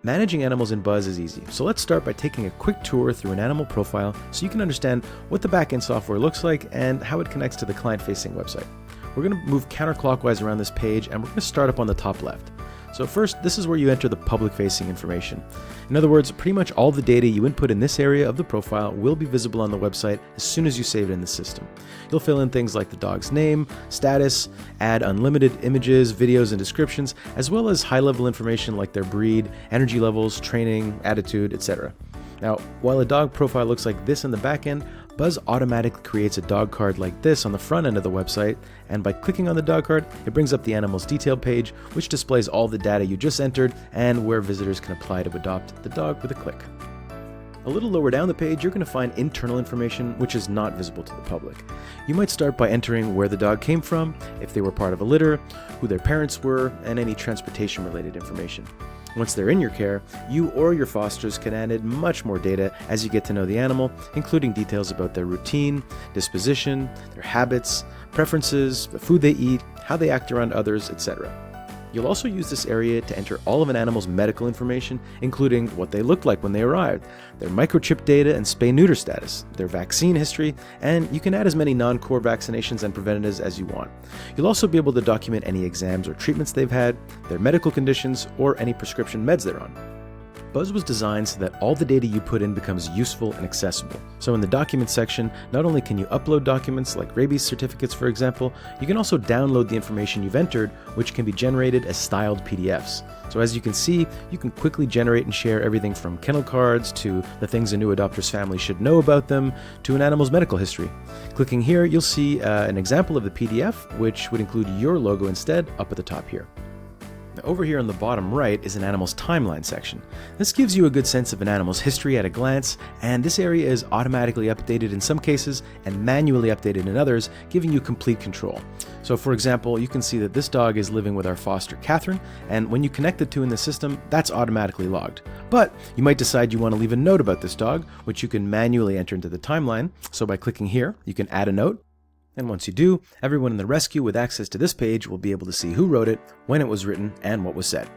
Managing animals in Buzz is easy, so let's start by taking a quick tour through an animal profile so you can understand what the backend software looks like and how it connects to the client-facing website. We're going to move counterclockwise around this page, and we're going to start up on the top left. So first, this is where you enter the public-facing information. In other words, pretty much all the data you input in this area of the profile will be visible on the website as soon as you save it in the system. You'll fill in things like the dog's name, status, add unlimited images, videos, and descriptions, as well as high-level information like their breed, energy levels, training, attitude, etc. Now, while a dog profile looks like this in the back end, Buzz automatically creates a dog card like this on the front end of the website, and by clicking on the dog card, it brings up the animal's detail page, which displays all the data you just entered and where visitors can apply to adopt the dog with a click. A little lower down the page, you're going to find internal information which is not visible to the public. You might start by entering where the dog came from, if they were part of a litter, who their parents were, and any transportation-related information. Once they're in your care, you or your fosters can add in much more data as you get to know the animal, including details about their routine, disposition, their habits, preferences, the food they eat, how they act around others, etc. You'll also use this area to enter all of an animal's medical information, including what they looked like when they arrived, their microchip data and spay-neuter status, their vaccine history, and you can add as many non-core vaccinations and preventatives as you want. You'll also be able to document any exams or treatments they've had, their medical conditions, or any prescription meds they're on. Buzz was designed so that all the data you put in becomes useful and accessible. So in the documents section, not only can you upload documents like rabies certificates, for example, you can also download the information you've entered, which can be generated as styled PDFs. So as you can see, you can quickly generate and share everything from kennel cards to the things a new adopter's family should know about them to an animal's medical history. Clicking here, you'll see an example of the PDF, which would include your logo instead up at the top here. Now, over here on the bottom right is an animal's timeline section. This gives you a good sense of an animal's history at a glance, and this area is automatically updated in some cases and manually updated in others, giving you complete control. So for example, you can see that this dog is living with our foster Catherine, and when you connect the two in the system, that's automatically logged. But you might decide you want to leave a note about this dog, which you can manually enter into the timeline. So by clicking here, you can add a note. And once you do, everyone in the rescue with access to this page will be able to see who wrote it, when it was written, and what was said.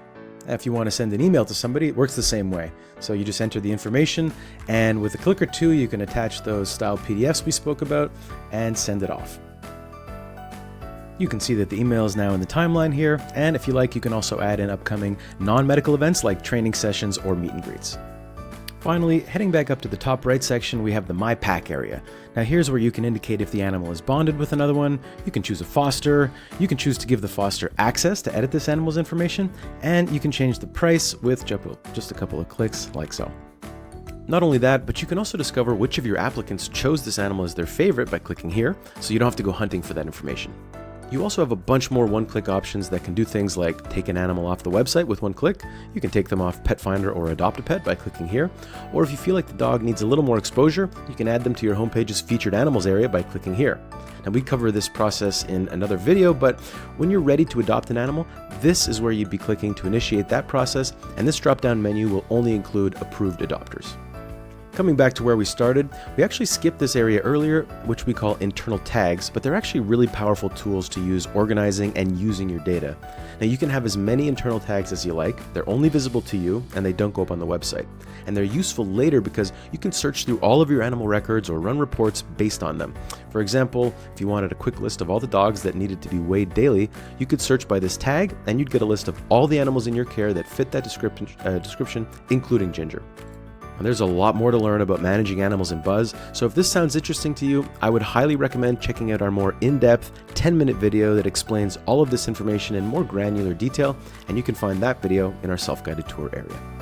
If you want to send an email to somebody, it works the same way. So you just enter the information, and with a click or two, you can attach those styled PDFs we spoke about and send it off. You can see that the email is now in the timeline here, and if you like, you can also add in upcoming non-medical events like training sessions or meet and greets. Finally, heading back up to the top right section, we have the My Pack area. Now here's where you can indicate if the animal is bonded with another one, you can choose a foster, you can choose to give the foster access to edit this animal's information, and you can change the price with just a couple of clicks like so. Not only that, but you can also discover which of your applicants chose this animal as their favorite by clicking here, so you don't have to go hunting for that information. You also have a bunch more one-click options that can do things like take an animal off the website with one click. You can take them off Pet Finder or Adopt a Pet by clicking here. Or if you feel like the dog needs a little more exposure, you can add them to your homepage's featured animals area by clicking here. Now we cover this process in another video, but when you're ready to adopt an animal, this is where you'd be clicking to initiate that process, and this drop-down menu will only include approved adopters. Coming back to where we started, we actually skipped this area earlier, which we call internal tags, but they're actually really powerful tools to use organizing and using your data. Now you can have as many internal tags as you like, they're only visible to you, and they don't go up on the website. And they're useful later because you can search through all of your animal records or run reports based on them. For example, if you wanted a quick list of all the dogs that needed to be weighed daily, you could search by this tag, and you'd get a list of all the animals in your care that fit that description, including Ginger. And there's a lot more to learn about managing animals in Buzz, so if this sounds interesting to you, I would highly recommend checking out our more in-depth 10-minute video that explains all of this information in more granular detail, and you can find that video in our self-guided tour area.